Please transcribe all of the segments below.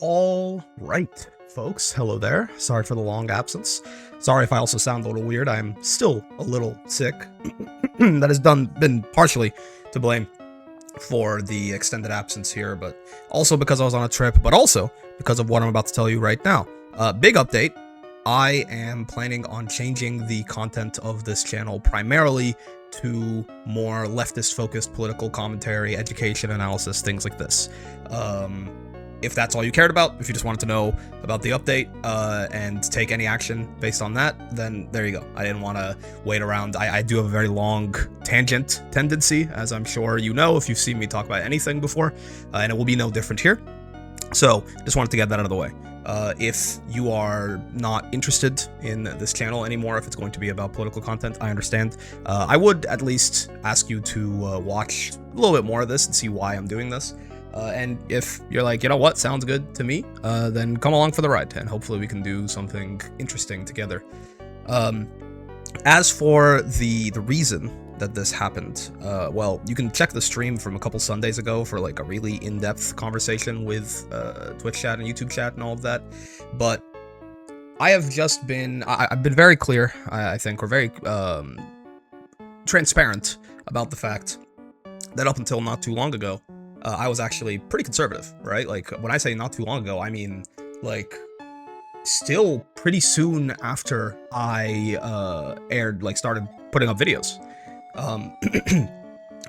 All right, folks. Hello there. Sorry for the long absence. Sorry if I also sound a little weird. I'm still a little sick. That has been partially to blame for the extended absence here, but also because I was on a trip, but also because of what I'm about to tell you right now. Big update. I am planning on changing the content of this channel primarily to more leftist-focused political commentary, education analysis, things like this. If that's all you cared about, if you just wanted to know about the update and take any action based on that, then there you go. I didn't want to wait around. I do have a very long tangent tendency, as I'm sure you know if you've seen me talk about anything before, and it will be no different here. So just wanted to get that out of the way. If you are not interested in this channel anymore, if it's going to be about political content, I understand. I would at least ask you to watch a little bit more of this and see why I'm doing this. And if you're like, you know what, sounds good to me, then come along for the ride, and hopefully we can do something interesting together. As for the reason that this happened, well, you can check the stream from a couple Sundays ago for like a really in-depth conversation with Twitch chat and YouTube chat and all of that. But I have just been, I've been very clear, I think, or very transparent about the fact that up until not too long ago, I was actually pretty conservative, right? Like, when I say not too long ago, I mean, like, still pretty soon after I started putting up videos.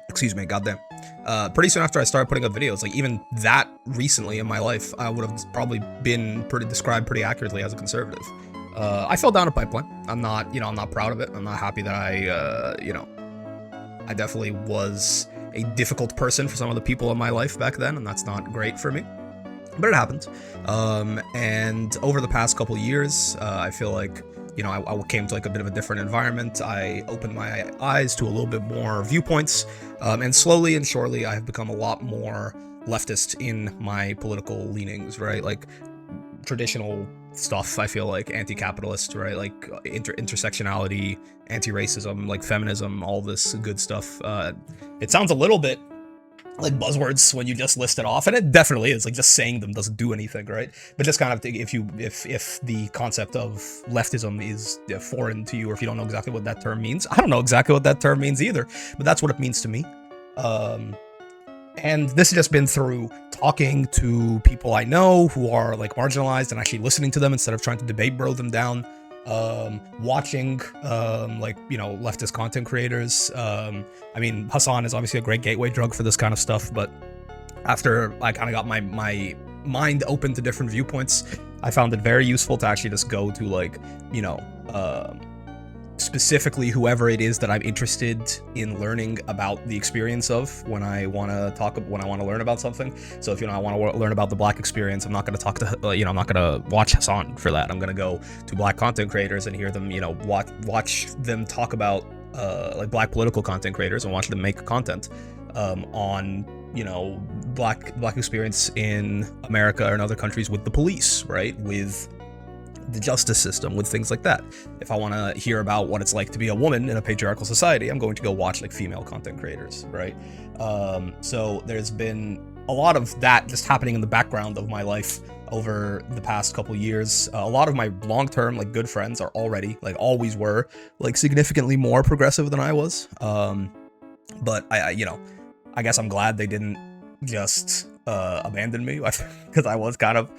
Excuse me, goddamn. Pretty soon after I started putting up videos, like, even that recently in my life, I would have probably been described pretty accurately as a conservative. I fell down a pipeline. I'm not proud of it. I'm not happy that I definitely was a difficult person for some of the people in my life back then, and that's not great for me, but it happened. And over the past couple years, I feel like, I came to like a bit of a different environment. I opened my eyes to a little bit more viewpoints, and slowly and surely I have become a lot more leftist in my political leanings, right? Like, traditional stuff, I feel like anti-capitalist, right? Like intersectionality, anti-racism, like feminism, all this good stuff. It sounds a little bit like buzzwords when you just list it off, and it definitely is. Like, just saying them doesn't do anything, right? But just kind of if the concept of leftism is foreign to you, or if you don't know exactly what that term means, I don't know exactly what that term means either, but that's what it means to me. And this has just been through talking to people I know who are like marginalized and actually listening to them instead of trying to debate bro them down. Watching leftist content creators. I mean, Hassan is obviously a great gateway drug for this kind of stuff, but after I kind of got my mind open to different viewpoints, I found it very useful to actually just go to specifically whoever it is that I'm interested in learning about the experience of when I want to learn about something. So if I want to learn about the Black experience, I'm not going to talk to I'm not going to watch Hassan for that. I'm going to go to Black content creators and hear them watch them talk about like Black political content creators and watch them make content on Black experience in America or in other countries with the police, right? With the justice system, with things like that. If I want to hear about what it's like to be a woman in a patriarchal society, I'm going to go watch like female content creators, right? So there's been a lot of that just happening in the background of my life over the past couple years. A lot of my long-term like good friends are already, like always were, like significantly more progressive than I was. But I guess I'm glad they didn't just abandon me, because I was kind of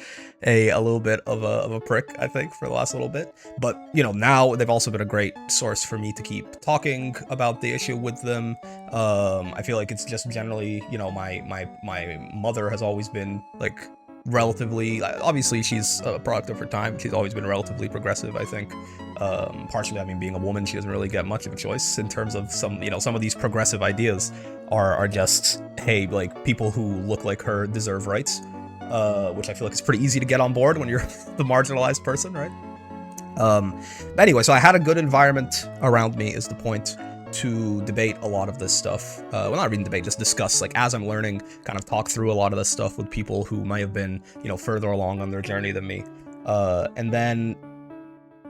a little bit of a prick, I think, for the last little bit. But now they've also been a great source for me to keep talking about the issue with them. I feel like it's just generally, my mother has always been like relatively, obviously she's a product of her time, she's always been relatively progressive, I think. Partially, I mean, being a woman, she doesn't really get much of a choice in terms of some of these progressive ideas are just, hey, like, people who look like her deserve rights, which I feel like is pretty easy to get on board when you're the marginalized person, right? But anyway, so I had a good environment around me, is the point, to debate a lot of this stuff. Well, not even debate, just discuss, like, as I'm learning, kind of talk through a lot of this stuff with people who might have been, further along on their journey than me. And then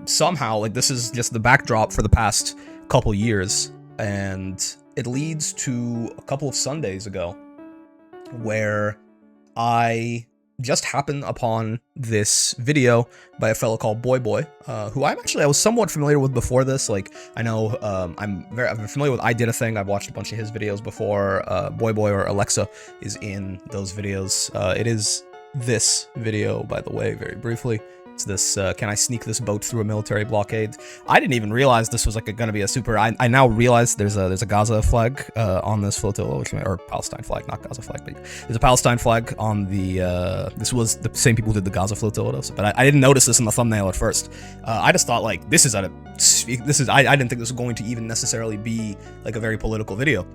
somehow, like, this is just the backdrop for the past couple years, and it leads to a couple of Sundays ago where I just happened upon this video by a fellow called Boy, who I was somewhat familiar with before this. Like, I know I'm familiar with I Did a Thing. I've watched a bunch of his videos before. Boy or Alexa is in those videos. It is this video, by the way, very briefly. It's this, can I sneak this boat through a military blockade? I didn't even realize this was like gonna be a super, I now realize there's a Gaza flag on this flotilla, or Palestine flag, not Gaza flag, but there's a Palestine flag on the, this was the same people who did the Gaza flotilla, but I didn't notice this in the thumbnail at first. I just thought like, I didn't think this was going to even necessarily be like a very political video.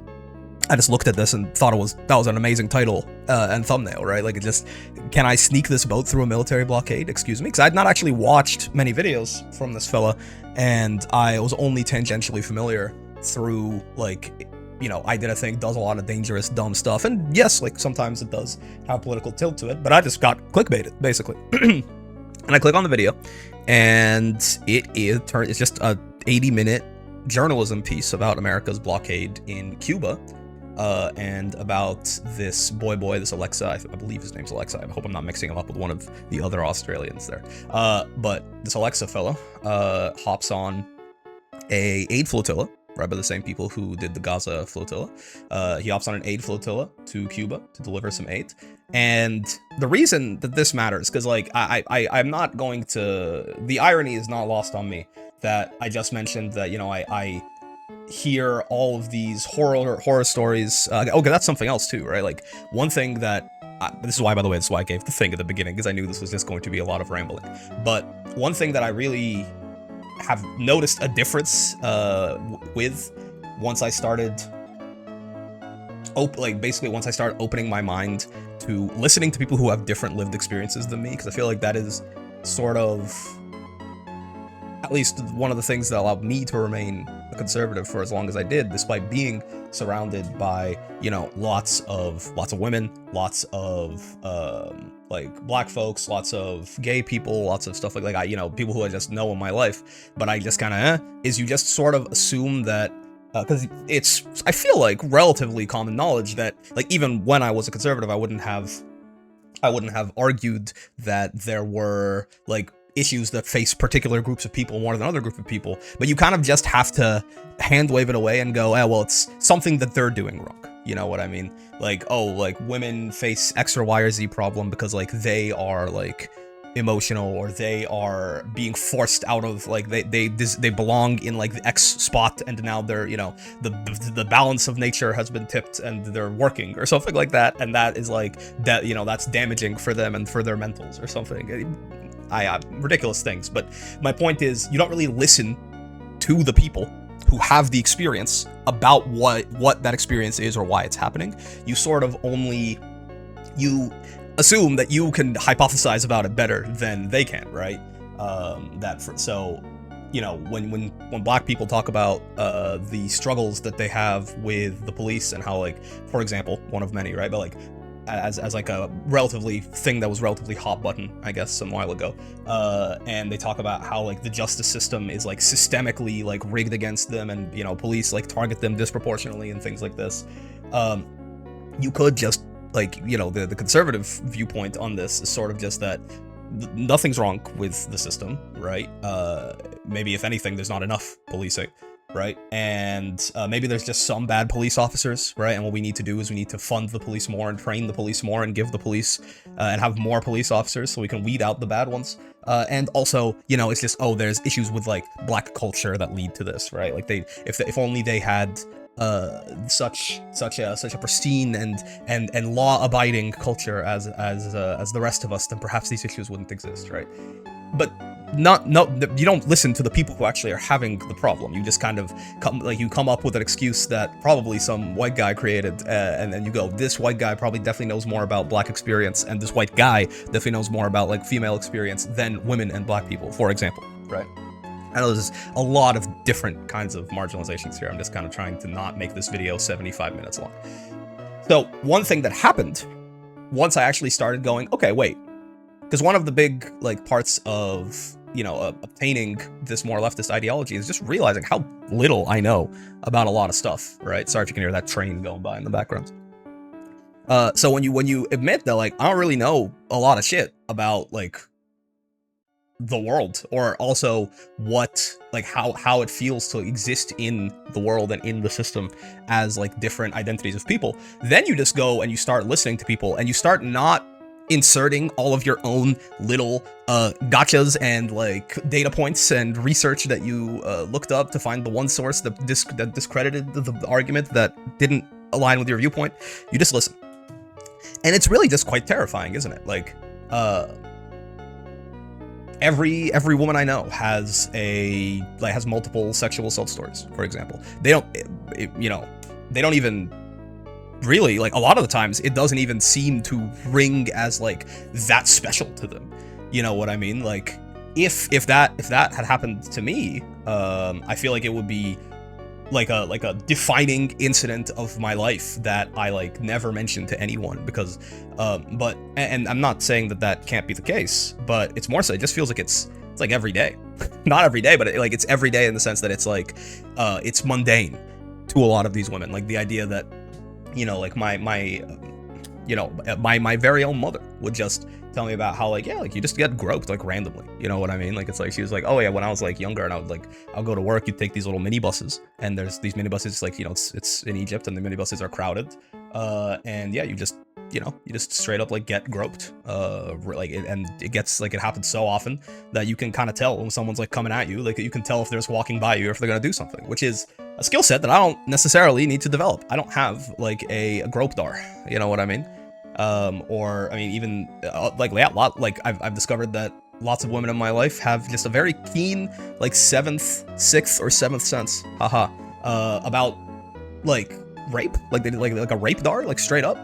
I just looked at this and thought that was an amazing title and thumbnail, right? Like, it just, can I sneak this boat through a military blockade? Excuse me, because I had not actually watched many videos from this fella, and I was only tangentially familiar through, like, you know, I Did a Thing does a lot of dangerous, dumb stuff, and yes, like, sometimes it does have political tilt to it, but I just got clickbaited, basically. And I click on the video, and it's just a 80-minute journalism piece about America's blockade in Cuba. And about this boy, this Alexa, I believe his name's Alexa, I hope I'm not mixing him up with one of the other Australians there, but this Alexa fella, hops on a aid flotilla, right by the same people who did the Gaza flotilla. He hops on an aid flotilla to Cuba to deliver some aid, and the reason that this matters, because, like, I'm not going to, the irony is not lost on me, that I just mentioned that, you know, I hear all of these horror stories. Okay, that's something else too, right? Like, one thing that this is why, by the way, this is why I gave the thing at the beginning, because I knew this was just going to be a lot of rambling. But one thing that I really have noticed a difference with once I started once I started opening my mind to listening to people who have different lived experiences than me, because I feel like that is sort of at least one of the things that allowed me to remain a conservative for as long as I did, despite being surrounded by, you know, lots of women, lots of like black folks, lots of gay people, lots of stuff like that, you know, people who I just know in my life. But I just kind of is you just sort of assume that because it's, I feel like, relatively common knowledge that, like, even when I was a conservative, I wouldn't have argued that there were, like, issues that face particular groups of people more than other group of people, but you kind of just have to hand wave it away and go, well, it's something that they're doing wrong. You know what I mean? Like, oh, like, women face X or Y or Z problem because, like, they are, like, emotional, or they are being forced out of, like, they belong in, like, the X spot, and now they're, you know, the balance of nature has been tipped and they're working or something like that, and that is, like, that, you know, that's damaging for them and for their mentals or something. Ridiculous things, but my point is, you don't really listen to the people who have the experience about what that experience is or why it's happening. You sort of only, you assume that you can hypothesize about it better than they can, right? So, you know, when black people talk about the struggles that they have with the police and how, like, for example, one of many, right, but, like, as like a relatively thing that was relatively hot button, I guess, some while ago, and they talk about how, like, the justice system is, like, systemically, like, rigged against them, and, you know, police, like, target them disproportionately and things like this. You could just, like, you know, the conservative viewpoint on this is sort of just that nothing's wrong with the system, right? Maybe if anything, there's not enough policing, right? And maybe there's just some bad police officers, right? And what we need to do is we need to fund the police more and train the police more and give the police and have more police officers so we can weed out the bad ones. And also, you know, it's just, oh, there's issues with, like, black culture that lead to this, right? Like, if only they had such a pristine and law-abiding culture as the rest of us, then perhaps these issues wouldn't exist, right? But you don't listen to the people who actually are having the problem. You just kind of come up with an excuse that probably some white guy created, and then you go, this white guy probably definitely knows more about black experience, and this white guy definitely knows more about, like, female experience than women and black people, for example, right? I know there's a lot of different kinds of marginalizations here. I'm just kind of trying to not make this video 75 minutes long. So one thing that happened once I actually started going, okay, wait, because one of the big, like, parts of, you know, obtaining this more leftist ideology is just realizing how little I know about a lot of stuff, right? Sorry if you can hear that train going by in the background. So when you admit that, like, I don't really know a lot of shit about, like, the world, or also what, like, how it feels to exist in the world and in the system as, like, different identities of people, then you just go and you start listening to people, and you start not inserting all of your own little gotchas and, like, data points and research that you looked up to find the one source that discredited the argument that didn't align with your viewpoint. You just listen, and it's really just quite terrifying, isn't it? Like, every woman I know has multiple sexual assault stories, for example. They don't, they don't even really, like, a lot of the times it doesn't even seem to ring as, like, that special to them. You know what I mean? Like, if that had happened to me, I feel like it would be like a defining incident of my life that I, like, never mentioned to anyone, because but I'm not saying that can't be the case, but it's more so, it just feels like it's like every day. Not every day, but it's every day in the sense that it's like it's mundane to a lot of these women. Like, the idea that, like, my very own mother would just tell me about how, like, yeah, like, you just get groped, like, randomly, you know what I mean? Like, it's like, she was like, oh yeah, when I was, like, younger, and I'll go to work, you'd take these little minibuses, and there's these minibuses, like, it's in Egypt, and the minibuses are crowded, and yeah, you just straight up, like, get groped, like, and it gets, like, it happens so often that you can kind of tell when someone's, like, coming at you. Like, you can tell if they're just walking by you or if they're gonna do something, which is a skill set that I don't necessarily need to develop. I don't have, like, a gropedar, you know what I mean? Or, I mean, even, like, yeah, I've discovered that lots of women in my life have just a very keen, like, sixth or seventh sense, about, like, rape, like, they like a rape dar, like, straight up.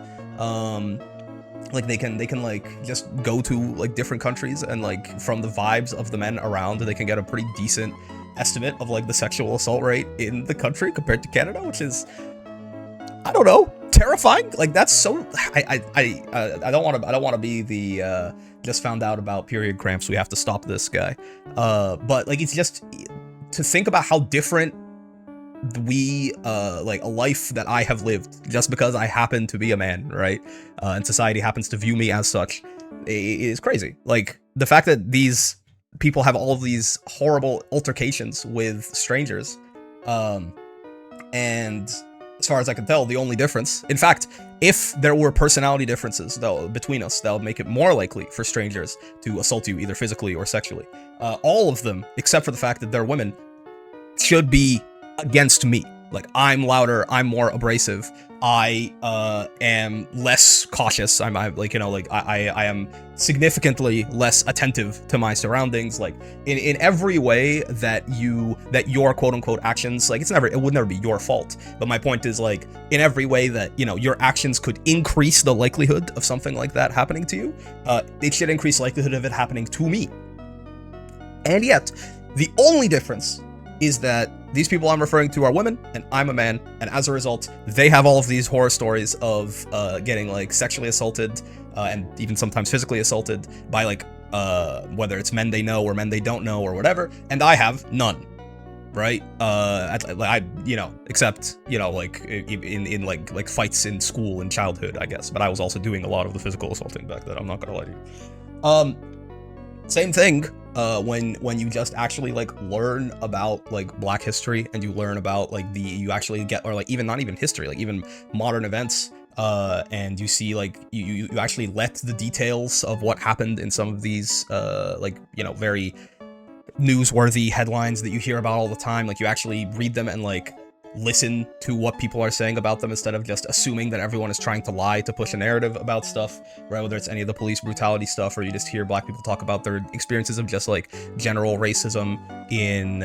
Like, they can like, just go to, like, different countries, and, like, from the vibes of the men around, they can get a pretty decent estimate of, like, the sexual assault rate in the country compared to Canada, which is, I don't know, terrifying. Like, that's so, I don't want to be the just found out about period cramps, we have to stop this guy, but, like, it's just to think about how different like, a life that I have lived just because I happen to be a man, right, and society happens to view me as such, is crazy. Like, the fact that these people have all of these horrible altercations with strangers, and as far as I can tell, the only difference, in fact, if there were personality differences, though, between us, that would make it more likely for strangers to assault you, either physically or sexually. All of them, except for the fact that they're women, should be against me. Like, I'm louder, I'm more abrasive, I am less cautious, I'm like, I am significantly less attentive to my surroundings, like, in every way that your quote-unquote actions, like, it would never be your fault, but my point is, like, in every way that, your actions could increase the likelihood of something like that happening to you, it should increase likelihood of it happening to me. And yet, the only difference is that these people I'm referring to are women, and I'm a man, and as a result, they have all of these horror stories of getting, like, sexually assaulted, and even sometimes physically assaulted by, like, whether it's men they know or men they don't know or whatever, and I have none, right? Except, like, in like fights in school and childhood, I guess, but I was also doing a lot of the physical assaulting back then, I'm not gonna lie to you. Same thing, when you just actually, like, learn about, like, Black history, and you learn about, like, you actually get, or, like, even not even history, like, even modern events, and you see, like, you actually let the details of what happened in some of these, like, very newsworthy headlines that you hear about all the time, like, you actually read them and, like, listen to what people are saying about them instead of just assuming that everyone is trying to lie to push a narrative about stuff, right? Whether it's any of the police brutality stuff, or you just hear Black people talk about their experiences of just, like, general racism in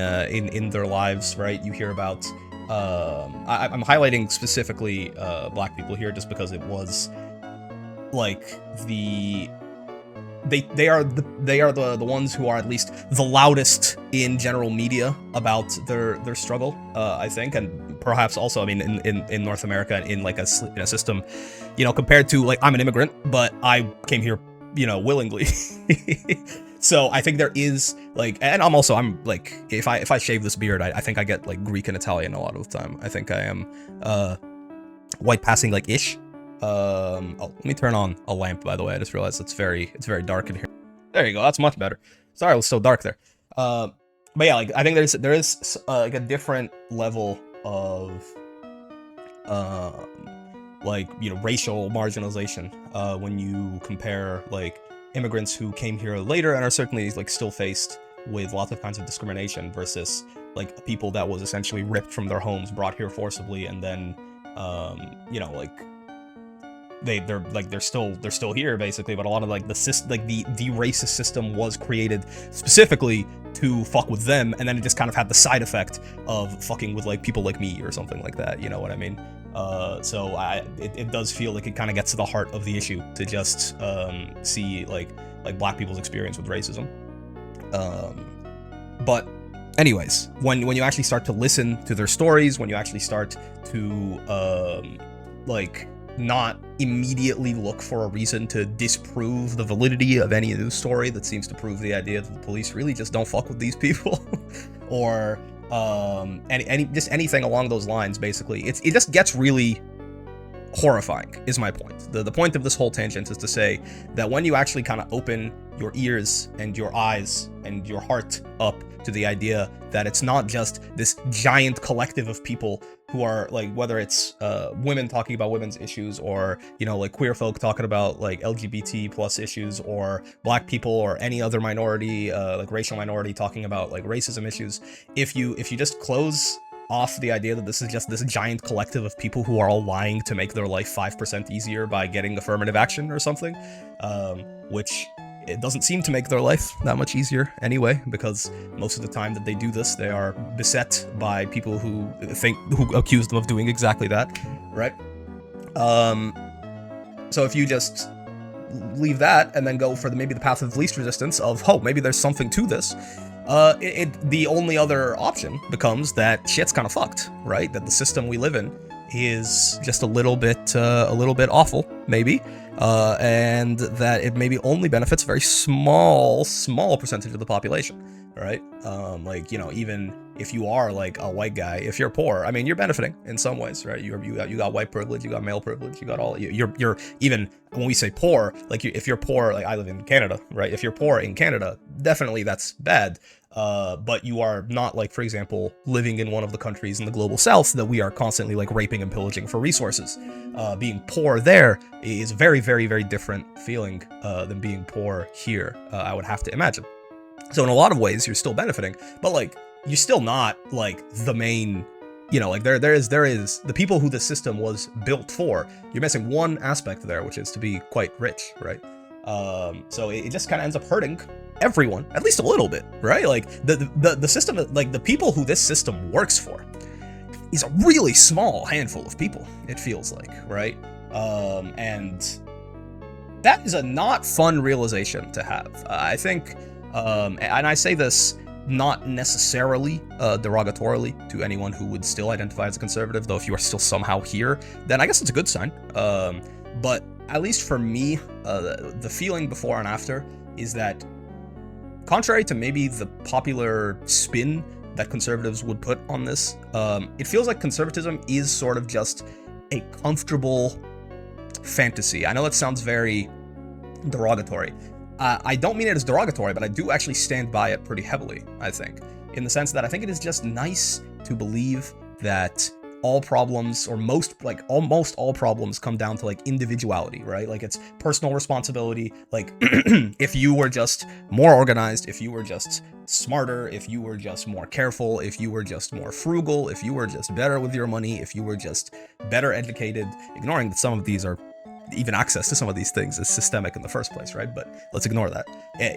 their lives, right? You hear about I'm highlighting specifically Black people here just because it was, like, they are the ones who are at least the loudest in general media about their struggle, I think, and perhaps also, I mean, in North America, and in, like, a system, compared to, like, I'm an immigrant, but I came here, willingly. So I think there is, like, and I'm like, if I shave this beard, I think I get, like, Greek and Italian a lot of the time. I think I am white passing, like, ish. Oh, let me turn on a lamp, by the way. I just realized it's very dark in here. There you go. That's much better. Sorry, it was so dark there. But yeah, like I think there is like a different level of like, you know, racial marginalization when you compare like immigrants who came here later and are certainly like still faced with lots of kinds of discrimination versus like people that was essentially ripped from their homes, brought here forcibly, and then you know, like they're still here basically, but a lot of like the racist system was created specifically to fuck with them, and then it just kind of had the side effect of fucking with like people like me or something like that, you know what I mean? So it does feel like it kind of gets to the heart of the issue to just see like black people's experience with racism. But anyways, when you actually start to listen to their stories, when you actually start to like not immediately look for a reason to disprove the validity of any news story that seems to prove the idea that the police really just don't fuck with these people, or just anything along those lines, basically, it just gets really horrifying, is my point. The point of this whole tangent is to say that when you actually kind of open your ears and your eyes and your heart up to the idea that it's not just this giant collective of people who are like, whether it's women talking about women's issues, or, you know, like queer folk talking about like LGBT plus issues, or black people or any other minority, like racial minority talking about like racism issues. If you just close off the idea that this is just this giant collective of people who are all lying to make their life 5% easier by getting affirmative action or something, which it doesn't seem to make their life that much easier anyway, because most of the time that they do this, they are beset by people who accuse them of doing exactly that, right? So if you just leave that and then go for maybe the path of least resistance of, oh, maybe there's something to this, the only other option becomes that shit's kind of fucked, right? That the system we live in is just a little bit awful, maybe, and that it maybe only benefits a very small percentage of the population, right? Like, you know, even if you are like a white guy, if you're poor, I mean, you're benefiting in some ways, right? You got white privilege, you got male privilege, you got all, you're even when we say poor, like if you're poor, like I live in Canada, right? If you're poor in Canada, definitely that's bad. But you are not, like, for example, living in one of the countries in the global south that we are constantly like raping and pillaging for resources. Being poor there is a very, very, very different feeling than being poor here, I would have to imagine. So in a lot of ways, you're still benefiting, but like you're still not like the main, you know, like there is the people who the system was built for. You're missing one aspect there, which is to be quite rich, right? So it just kind of ends up hurting everyone, at least a little bit, right? Like the system, like the people who this system works for is a really small handful of people, it feels like, right? And that is a not fun realization to have. I think, and I say this not necessarily derogatorily to anyone who would still identify as a conservative, though if you are still somehow here, then I guess it's a good sign. But at least for me, the feeling before and after is that, contrary to maybe the popular spin that conservatives would put on this, it feels like conservatism is sort of just a comfortable fantasy. I know that sounds very derogatory. I don't mean it as derogatory, but I do actually stand by it pretty heavily, I think, in the sense that I think it is just nice to believe that all problems, or almost all problems, come down to like individuality, right? Like it's personal responsibility. Like if you were just more organized, if you were just smarter, if you were just more careful, if you were just more frugal, if you were just better with your money, if you were just better educated, ignoring that some of these are, even access to some of these things is systemic in the first place, right? But let's ignore that.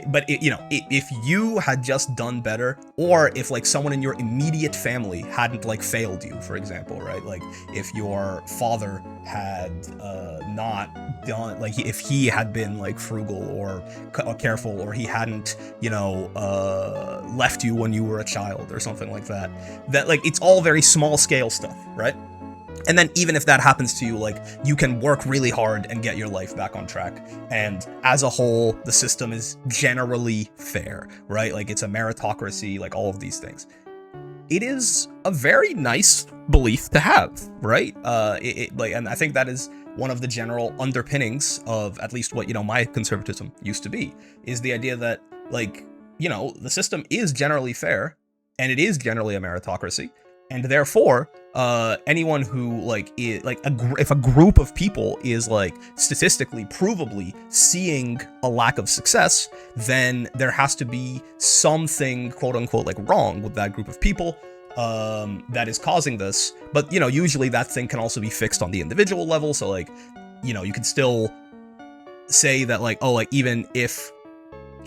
But you know, if you had just done better, or if like someone in your immediate family hadn't like failed you, for example, right? Like if your father had not done, like if he had been like frugal or careful, or he hadn't, you know, left you when you were a child or something like that, that like it's all very small scale stuff, right? And then even if that happens to you, like you can work really hard and get your life back on track. And as a whole, the system is generally fair, right? Like it's a meritocracy, like all of these things. it is a very nice belief to have, right? And I think that is one of the general underpinnings of at least what, my conservatism used to be, is the idea that, like, the system is generally fair, and it is generally a meritocracy, and therefore, anyone who, if a group of people is, like, statistically, provably seeing a lack of success, then there has to be something, quote unquote, like, wrong with that group of people, that is causing this. But, usually that thing can also be fixed on the individual level, so, like, you can still say that, like, oh, like, even if,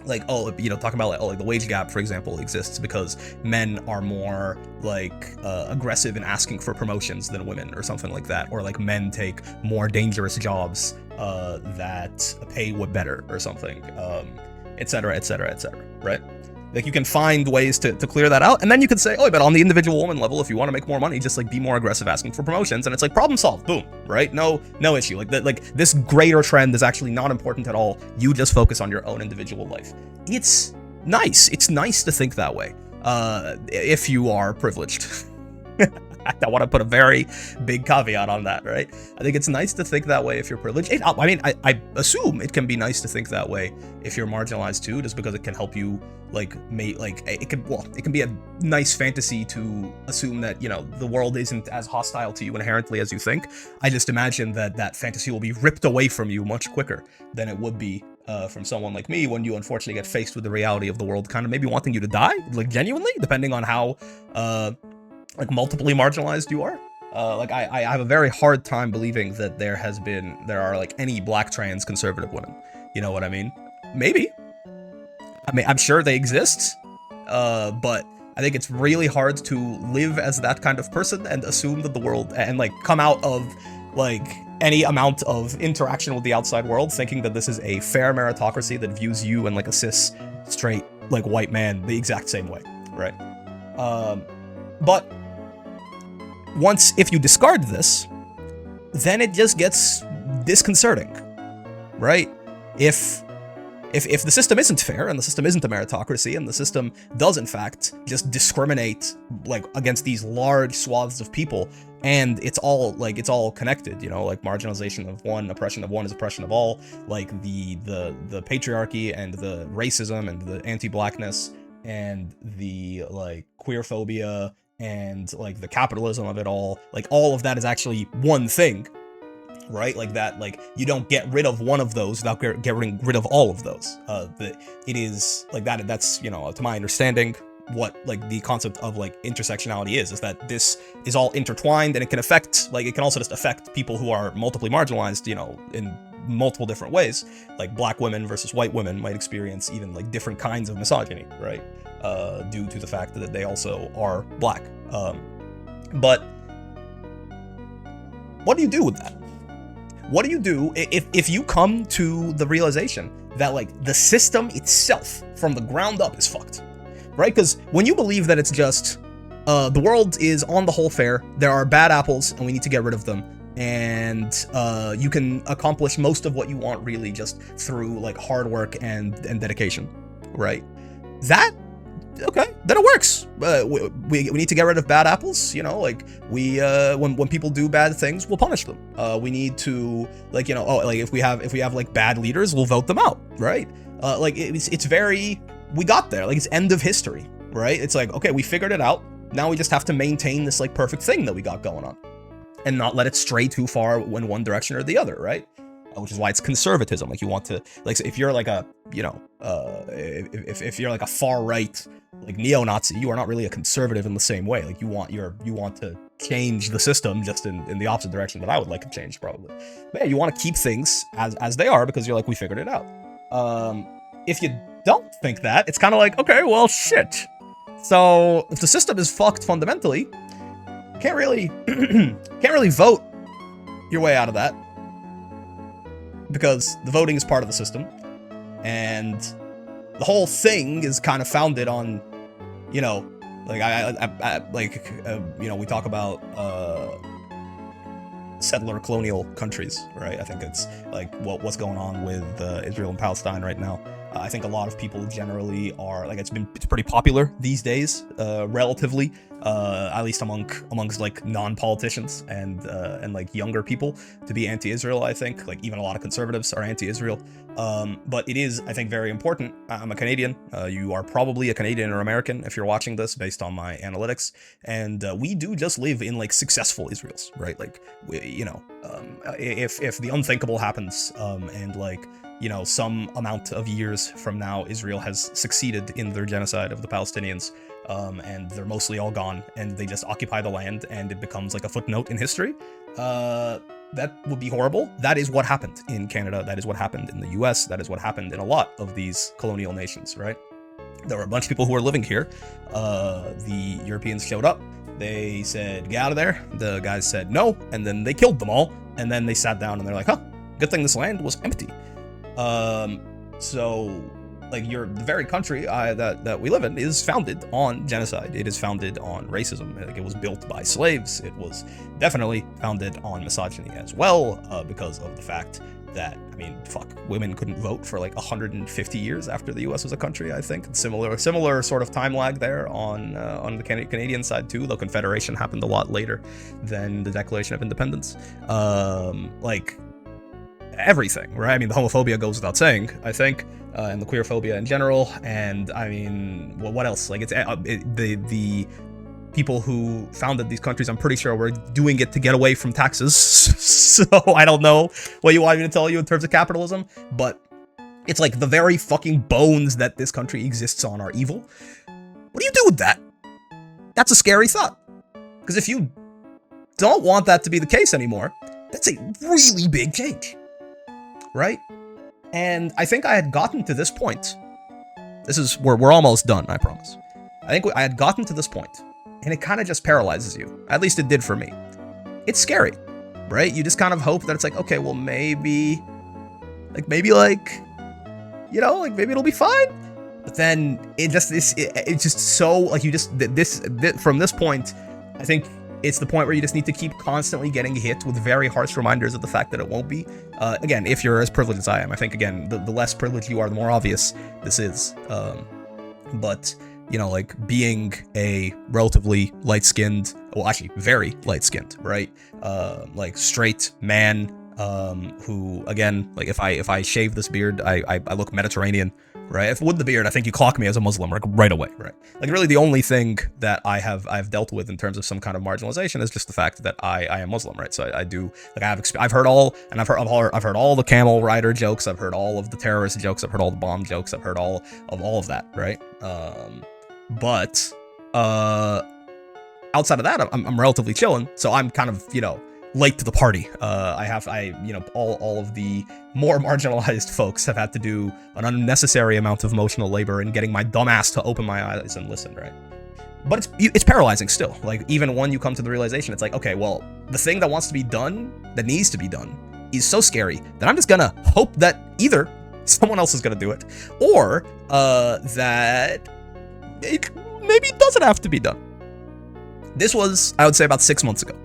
like, oh, talking about, like, the wage gap, for example, exists because men are more, like, aggressive in asking for promotions than women, or something like that, or, like, men take more dangerous jobs that pay better, or something, etc., etc., etc., right? Like, you can find ways to clear that out, and then you can say, oh, but on the individual woman level, if you want to make more money, just, like, be more aggressive asking for promotions, and it's like, problem solved, boom, right? No issue. Like, this greater trend is actually not important at all. You just focus on your own individual life. It's nice. It's nice to think that way, if you are privileged. I want to put a very big caveat on that, right? I think it's nice to think that way if you're privileged. I assume it can be nice to think that way if you're marginalized too, just because it can help you, like, it can be a nice fantasy to assume that, the world isn't as hostile to you inherently as you think. I just imagine that fantasy will be ripped away from you much quicker than it would be from someone like me when you unfortunately get faced with the reality of the world kind of maybe wanting you to die, like, genuinely, depending on how like, multiply marginalized you are. I have a very hard time believing that there are, like, any black trans conservative women. You know what I mean? Maybe. I'm sure they exist, but I think it's really hard to live as that kind of person and assume that the world, and, like, come out of, like, any amount of interaction with the outside world thinking that this is a fair meritocracy that views you and, like, a cis, straight, like, white man the exact same way, right? But if you discard this, then it just gets disconcerting, right? If the system isn't fair, and the system isn't a meritocracy, and the system does in fact just discriminate, like, against these large swaths of people, and it's all connected, like, marginalization of one, oppression of one is oppression of all, like, the patriarchy and the racism and the anti-blackness and the, like, queerphobia and, like, the capitalism of it all, like, all of that is actually one thing, right? Like, that, like, you don't get rid of one of those without getting rid of all of those. It is, like, that's, to my understanding, what, like, the concept of, like, intersectionality is that this is all intertwined, and it can affect, like, it can also just affect people who are multiply marginalized, in multiple different ways. Like, black women versus white women might experience even, like, different kinds of misogyny, right? Due to the fact that they also are black. But what do you do with that? What do you do if you come to the realization that, like, the system itself from the ground up is fucked, right? Because when you believe that it's just the world is on the whole fair, there are bad apples and we need to get rid of them, and you can accomplish most of what you want really just through, like, hard work and dedication, right? Okay, then it works. We need to get rid of bad apples, like, when people do bad things, we'll punish them. We need to, like, if we have like bad leaders, we'll vote them out, right? It's very, we got there, like, it's end of history, right? It's like, okay, we figured it out. Now we just have to maintain this, like, perfect thing that we got going on, and not let it stray too far in one direction or the other, right? Which is why it's conservatism. Like, you want to, like, if you're like a, if you're like a far right, like, neo-Nazi, you are not really a conservative in the same way. Like, you want to change the system just in the opposite direction that I would like it changed, probably. But yeah, you want to keep things as they are because you're like, we figured it out. If you don't think that, it's kind of like, okay, well, shit. So if the system is fucked fundamentally, can't really vote your way out of that, because the voting is part of the system, and the whole thing is kind of founded on, we talk about settler colonial countries, right? I think it's like what's going on with Israel and Palestine right now. I think a lot of people generally are like, it's pretty popular these days, relatively, at least amongst like non-politicians and like younger people, to be anti-Israel. I think like even a lot of conservatives are anti-Israel. But it is, I think, very important. I'm a Canadian. You are probably a Canadian or American if you're watching this based on my analytics. And we do just live in like successful Israels, right? Like, if the unthinkable happens, and like, some amount of years from now, Israel has succeeded in their genocide of the Palestinians, and they're mostly all gone, and they just occupy the land, and it becomes like a footnote in history. That would be horrible. That is what happened in Canada. That is what happened in the US. That is what happened in a lot of these colonial nations, right? There were a bunch of people who were living here. The Europeans showed up. They said, get out of there. The guys said no, and then they killed them all. And then they sat down and they're like, huh, good thing this land was empty. So like the very country that we live in is founded on genocide. It is founded on racism. Like, it was built by slaves. It was definitely founded on misogyny as well, because of the fact that, I mean, fuck, women couldn't vote for like 150 years after the U.S. was a country, I think. Similar sort of time lag there on the Canadian side too. The Confederation happened a lot later than the Declaration of Independence. Like, everything, right? I mean, the homophobia goes without saying, I think, and the queerphobia in general, and I mean, well, what else? Like, it's the people who founded these countries, I'm pretty sure, were doing it to get away from taxes. So I don't know what you want me to tell you in terms of capitalism, but it's like the very fucking bones that this country exists on are evil. What do you do with that? That's a scary thought, because if you don't want that to be the case anymore, that's a really big change, right? And I think I had gotten to this point. This is where we're almost done, I promise. I think I had gotten to this point, and it kind of just paralyzes you. At least it did for me. It's scary, right? You just kind of hope that it's like, okay, well, maybe maybe it'll be fine. But then it's just so, like, you just, this from this point, I think it's the point where you just need to keep constantly getting hit with very harsh reminders of the fact that it won't be. Again, if you're as privileged as I am, I think, again, the less privileged you are, the more obvious this is. But, like, being a relatively light-skinned, well, actually, very light-skinned, right? Like, straight man, who, again, like, if I shave this beard, I look Mediterranean, right? If with the beard, I think you clock me as a Muslim right away, right? Like, really, the only thing that I've dealt with in terms of some kind of marginalization is just the fact that I am Muslim, right? So I do, like, I've heard all the camel rider jokes, I've heard all of the terrorist jokes, I've heard all the bomb jokes, I've heard all of that, right? But outside of that, I'm relatively chilling, so I'm kind of, late to the party. All of the more marginalized folks have had to do an unnecessary amount of emotional labor in getting my dumb ass to open my eyes and listen, right? But it's paralyzing still. Like, even when you come to the realization, it's like, okay, well, the thing that wants to be done, that needs to be done, is so scary that I'm just gonna hope that either someone else is gonna do it, or that it maybe doesn't have to be done. This was, I would say, about 6 months ago.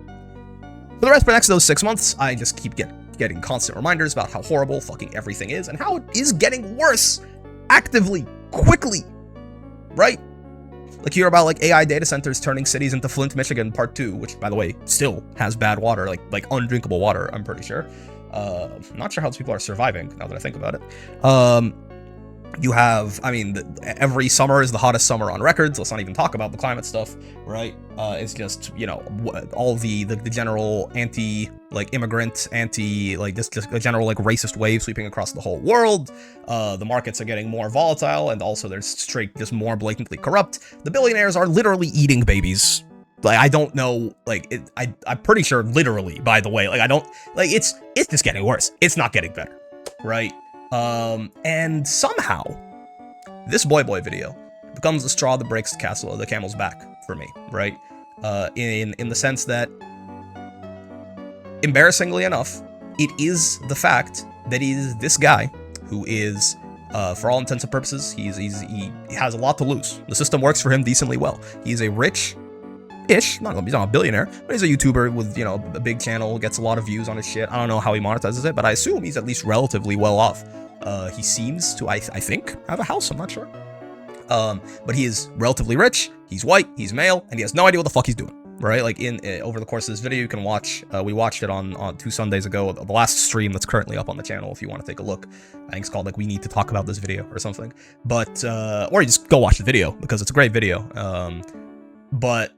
For the next of those 6 months, I just keep getting constant reminders about how horrible fucking everything is, and how it is getting worse, actively, quickly, right? Like, you hear about, like, AI data centers turning cities into Flint, Michigan, Part 2, which, by the way, still has bad water, like undrinkable water, I'm pretty sure. I'm not sure how those people are surviving, now that I think about it. You have, I mean, every summer is the hottest summer on record, so let's not even talk about the climate stuff, right? It's just, all the general immigrant, just a general, like, racist wave sweeping across the whole world. The markets are getting more volatile, and also they're just more blatantly corrupt. The billionaires are literally eating babies. Like, I don't know, like, I'm pretty sure literally, by the way, like, I don't, like, it's just getting worse. It's not getting better, right? And somehow, this boy video becomes the straw that breaks the camel's back for me, right? In the sense that, embarrassingly enough, it is the fact that he is this guy who is, for all intents and purposes, he has a lot to lose. The system works for him decently well. He's a rich-ish, he's not a billionaire, but he's a YouTuber with, a big channel, gets a lot of views on his shit. I don't know how he monetizes it, but I assume he's at least relatively well off. He seems to, I think, have a house. I'm not sure. But he is relatively rich. He's white. He's male, and he has no idea what the fuck he's doing. Right? Like over the course of this video, you can watch. We watched it on 2 Sundays ago. The last stream that's currently up on the channel. If you want to take a look, I think it's called like "We Need to Talk About This Video" or something. But or you just go watch the video because it's a great video. But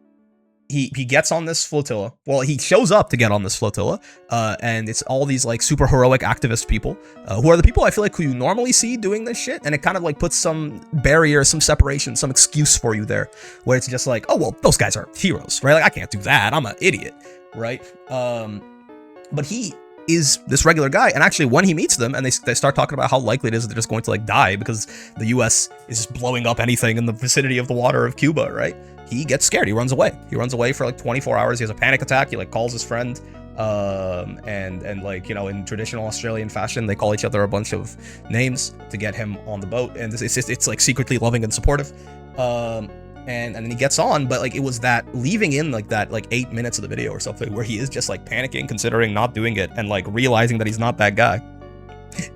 he gets on this flotilla. Well, he shows up to get on this flotilla, and it's all these like super heroic activist people, who are the people I feel like who you normally see doing this shit, and it kind of like puts some barrier, some separation, some excuse for you there, where it's just like, oh well, those guys are heroes, right? Like I can't do that. I'm an idiot, right? But he is this regular guy, and actually when he meets them and they start talking about how likely it is that they're just going to like die because the US is just blowing up anything in the vicinity of the water of Cuba, right? He gets scared. He runs away. He runs away for like 24 hours. He has a panic attack. He like calls his friend, and like, you know, in traditional Australian fashion, they call each other a bunch of names to get him on the boat, and it's like secretly loving and supportive. And then he gets on, but like it was that leaving in like that like 8 minutes of the video or something where he is just like panicking, considering not doing it, and like realizing that he's not that guy.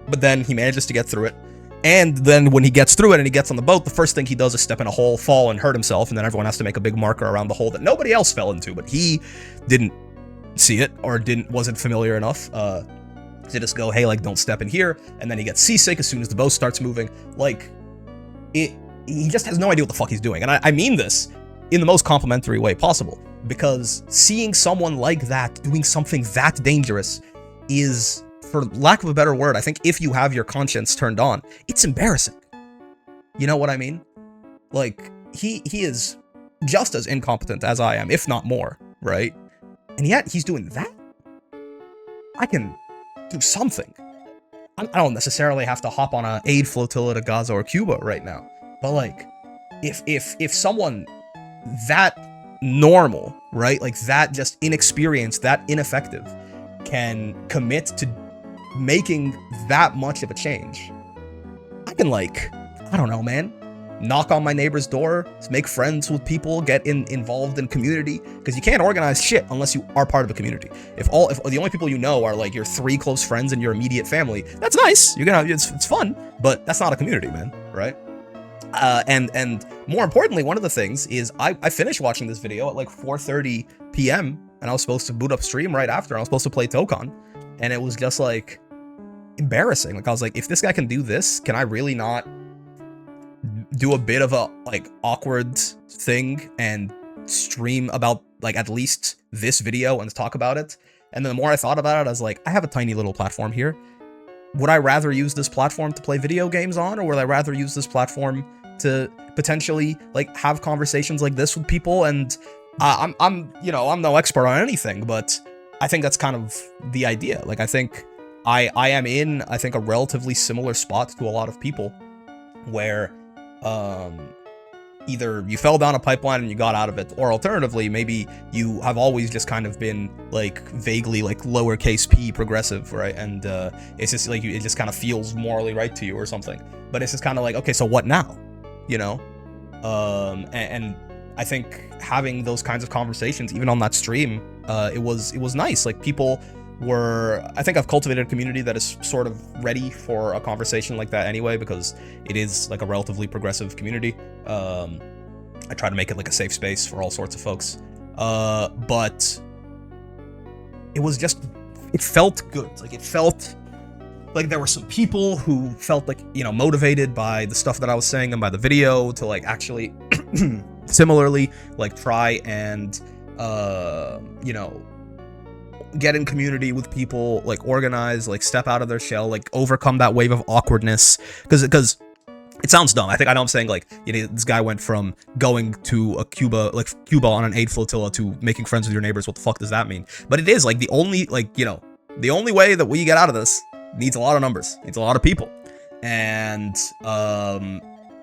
But then he manages to get through it. And then when he gets through it and he gets on the boat, the first thing he does is step in a hole, fall, and hurt himself, and then everyone has to make a big marker around the hole that nobody else fell into, but he didn't see it or wasn't familiar enough to just go, hey, like, don't step in here. And then he gets seasick as soon as the boat starts moving. Like, he just has no idea what the fuck he's doing. And I mean this in the most complimentary way possible, because seeing someone like that doing something that dangerous is, for lack of a better word, I think if you have your conscience turned on, it's embarrassing. You know what I mean? Like, he is just as incompetent as I am, if not more, right? And yet, he's doing that? I can do something. I don't necessarily have to hop on an aid flotilla to Gaza or Cuba right now. But, like, if someone that normal, right? Like, that just inexperienced, that ineffective, can commit to making that much of a change, I can, like, I don't know, man, knock on my neighbor's door, make friends with people, get involved in community, because you can't organize shit unless you are part of a community. If the only people you know are like your 3 close friends and your immediate family, that's nice. You're gonna, it's fun, but that's not a community, man, right? And more importantly, one of the things is I finished watching this video at like 4:30 p.m. and I was supposed to boot up stream right after. I was supposed to play Tokon, and it was just like embarrassing. Like, I was like, if this guy can do this, can I really not do a bit of a like awkward thing and stream about like at least this video and talk about it? And then the more I thought about it, I was like, I have a tiny little platform here. Would I rather use this platform to play video games on, or would I rather use this platform to potentially like have conversations like this with people? And I'm you know, I'm no expert on anything, but I think that's kind of the idea. Like, I think I am in, I think, a relatively similar spot to a lot of people where either you fell down a pipeline and you got out of it, or alternatively, maybe you have always just kind of been like vaguely like lowercase p progressive, right? And it's just like it just kind of feels morally right to you or something. But it's just kind of like, okay, so what now? You know? And I think having those kinds of conversations, even on that stream, it was nice. Like, people were, I think I've cultivated a community that is sort of ready for a conversation like that anyway, because it is like a relatively progressive community. I try to make it like a safe space for all sorts of folks. But it was just, it felt good. Like, it felt like there were some people who felt like, you know, motivated by the stuff that I was saying and by the video to like actually similarly like try and you know, get in community with people, like organize, like step out of their shell, like overcome that wave of awkwardness, because it sounds dumb. I know I'm saying like, you know, this guy went from going to a Cuba on an aid flotilla to making friends with your neighbors. What the fuck does that mean? But it is like the only, like, you know, the only way that we get out of this needs a lot of numbers, needs a lot of people. And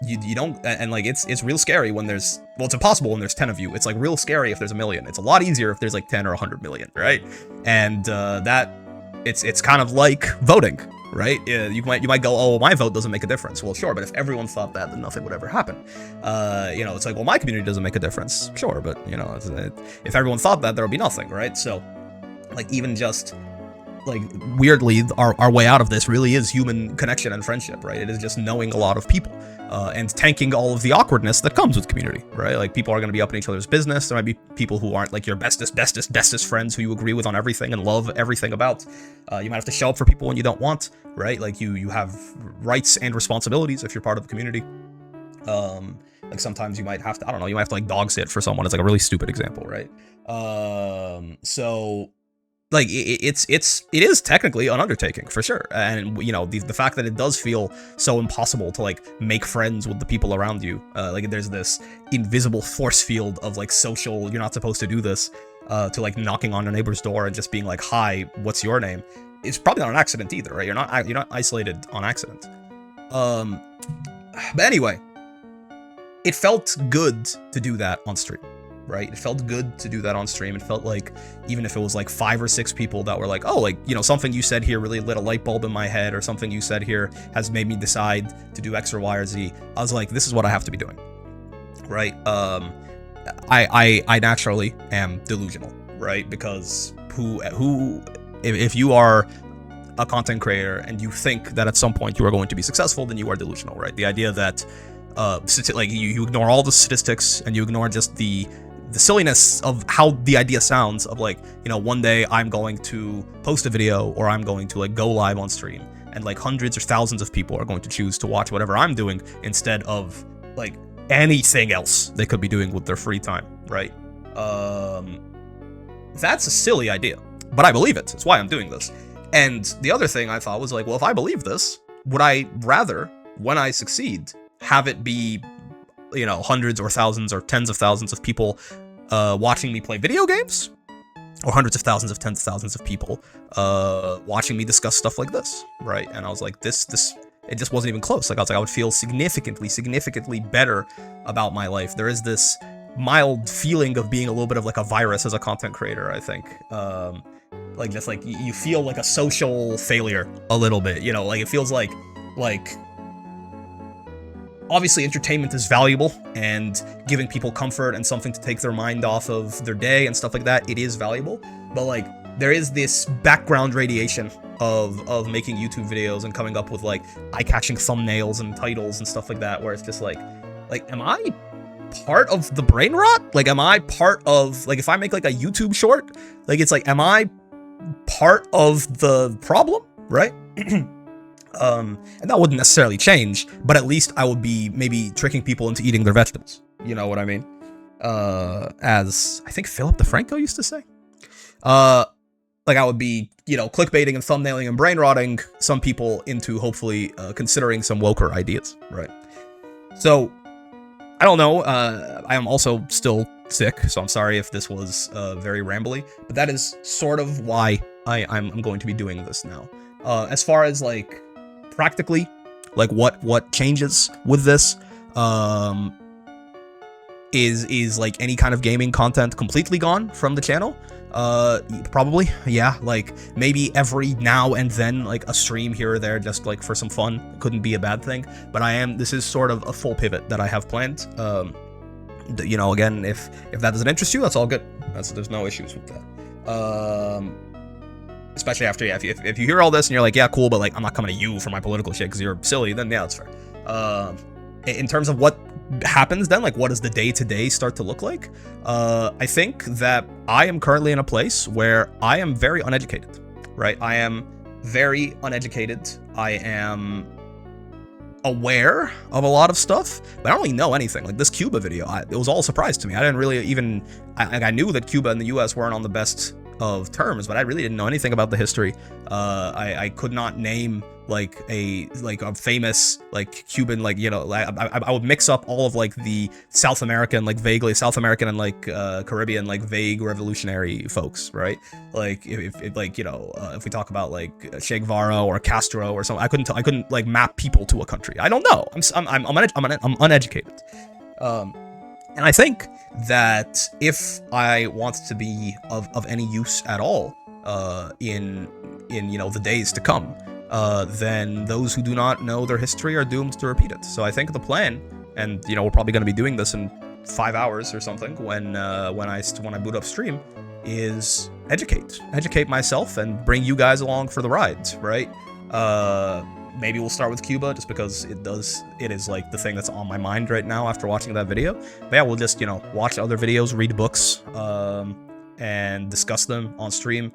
you don't, and like it's real scary when there's, well, it's impossible when there's 10 of you. It's like real scary if there's a million. It's a lot easier if there's like 10 or 100 million, right? And that it's kind of like voting, right? You might go, oh, well, my vote doesn't make a difference. Well, sure, but if everyone thought that, then nothing would ever happen. You know, it's like, well, my community doesn't make a difference. Sure, but you know, if everyone thought that, there would be nothing, right? So, like, even just like weirdly, our way out of this really is human connection and friendship, right? It is just knowing a lot of people, and tanking all of the awkwardness that comes with community, right? Like, people are going to be up in each other's business. There might be people who aren't like your bestest friends who you agree with on everything and love everything about. You might have to show up for people when you don't want, right? Like, you have rights and responsibilities if you're part of the community. Like, sometimes you might have to, I don't know, you might have to like dog sit for someone. It's like a really stupid example, right? So like, it is technically an undertaking for sure. And, you know, the fact that it does feel so impossible to like make friends with the people around you, like there's this invisible force field of like social, you're not supposed to do this, to like knocking on a neighbor's door and just being like, hi, what's your name? It's probably not an accident either, right? You're not isolated on accident. But anyway, it felt good to do that on stream, right? It felt good to do that on stream. It felt like, even if it was like 5 or 6 people that were like, oh, like, you know, something you said here really lit a light bulb in my head, or something you said here has made me decide to do X or Y or Z. I was like, this is what I have to be doing, right? I naturally am delusional, right? Because if you are a content creator and you think that at some point you are going to be successful, then you are delusional, right? The idea that like you ignore all the statistics and you ignore just the silliness of how the idea sounds of like, you know, one day I'm going to post a video or I'm going to like go live on stream and like hundreds or thousands of people are going to choose to watch whatever I'm doing instead of like anything else they could be doing with their free time, right? That's a silly idea, but I believe it. That's why I'm doing this. And the other thing I thought was like, well, if I believe this, would I rather, when I succeed, have it be, you know, hundreds or thousands or tens of thousands of people watching me play video games, or hundreds of thousands of tens of thousands of people watching me discuss stuff like this, right? And I was like, this it just wasn't even close. Like, I was like, I would feel significantly better about my life. There is this mild feeling of being a little bit of like a virus as a content creator, I think. Like, just like you feel like a social failure a little bit, you know, like it feels like obviously entertainment is valuable, and giving people comfort and something to take their mind off of their day and stuff like that, it is valuable. But like, there is this background radiation of making YouTube videos and coming up with like eye-catching thumbnails and titles and stuff like that, where it's just like am I part of the brain rot? Like, am I part of, like, if I make like a YouTube short, like, it's like, am I part of the problem, right? And that wouldn't necessarily change, but at least I would be maybe tricking people into eating their vegetables. You know what I mean? As I think Philip DeFranco used to say. Like, I would be, you know, clickbaiting and thumbnailing and brain rotting some people into hopefully considering some woker ideas, right? So, I don't know. I am also still sick, so I'm sorry if this was very rambly, but that is sort of why I'm going to be doing this now. As far as like practically, like what changes with this, is like any kind of gaming content completely gone from the channel? Probably, yeah. Like, maybe every now and then, like a stream here or there, just like for some fun, couldn't be a bad thing. But this is sort of a full pivot that I have planned. You know, again, if that doesn't interest you, that's all good. There's no issues with that. Especially after, yeah, if you hear all this and you're like, yeah, cool, but like, I'm not coming to you for my political shit because you're silly, then yeah, that's fair. In terms of what happens then, like, what does the day-to-day start to look like? I think that I am currently in a place where I am very uneducated, right? I am very uneducated. I am aware of a lot of stuff, but I don't really know anything. Like, this Cuba video, it was all a surprise to me. I didn't really even, I knew that Cuba and the US weren't on the best of terms, but I really didn't know anything about the history. I could not name like a famous like Cuban, like, you know, I would mix up all of like the South American, like vaguely South American and like Caribbean, like vague revolutionary folks, right? Like if like, you know, if we talk about like Che Guevara or Castro or something, I couldn't like map people to a country. I don't know. I'm uneducated. And I think that if I want to be of any use at all in you know, the days to come, then those who do not know their history are doomed to repeat it. So I think the plan, and you know, we're probably going to be doing this in 5 hours or something when I boot up stream, is educate myself and bring you guys along for the ride, right? Maybe we'll start with Cuba just because it is like the thing that's on my mind right now after watching that video. But yeah, we'll just, you know, watch other videos, read books, and discuss them on stream.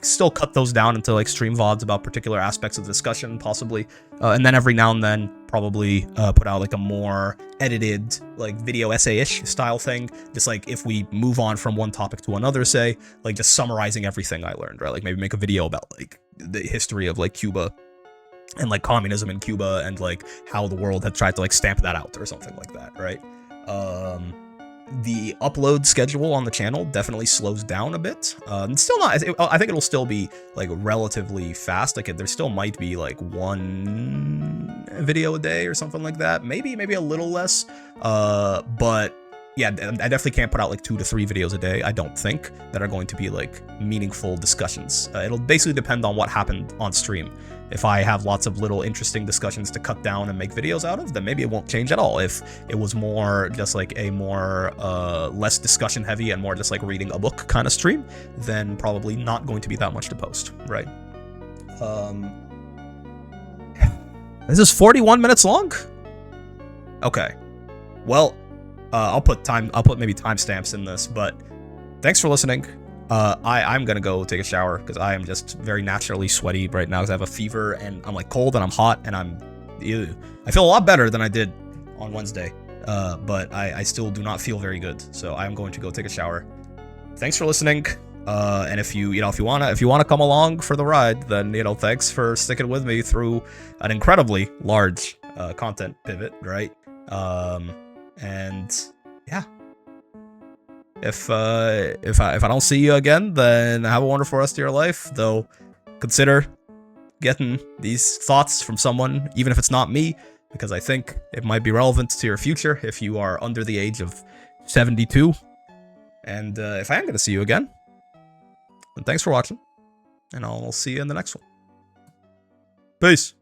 Still cut those down into like stream VODs about particular aspects of the discussion, possibly. And then every now and then, probably put out like a more edited, like video essay-ish style thing. Just like if we move on from one topic to another, say, like just summarizing everything I learned, right? Like maybe make a video about like the history of like Cuba and like communism in Cuba and like how the world had tried to like stamp that out or something like that, right? The upload schedule on the channel definitely slows down a bit. It's still not, I think it'll still be like relatively fast. Like there still might be like one video a day or something like that. Maybe a little less. But yeah, I definitely can't put out like 2 to 3 videos a day, I don't think, that are going to be like meaningful discussions. It'll basically depend on what happened on stream. If I have lots of little interesting discussions to cut down and make videos out of, then maybe it won't change at all. If it was more just like a more less discussion heavy and more just like reading a book kind of stream, then probably not going to be that much to post, right? This is 41 minutes long? Okay. Well, I'll put maybe timestamps in this, but thanks for listening. I'm gonna go take a shower because I am just very naturally sweaty right now because I have a fever and I'm like cold and I'm hot and I feel a lot better than I did on Wednesday, but I still do not feel very good. So I'm going to go take a shower. Thanks for listening. And if you wanna come along for the ride, then thanks for sticking with me through an incredibly large content pivot, right? And yeah. If I don't see you again, then have a wonderful rest of your life. Though, consider getting these thoughts from someone, even if it's not me, because I think it might be relevant to your future if you are under the age of 72. And if I am going to see you again, then thanks for watching, and I'll see you in the next one. Peace.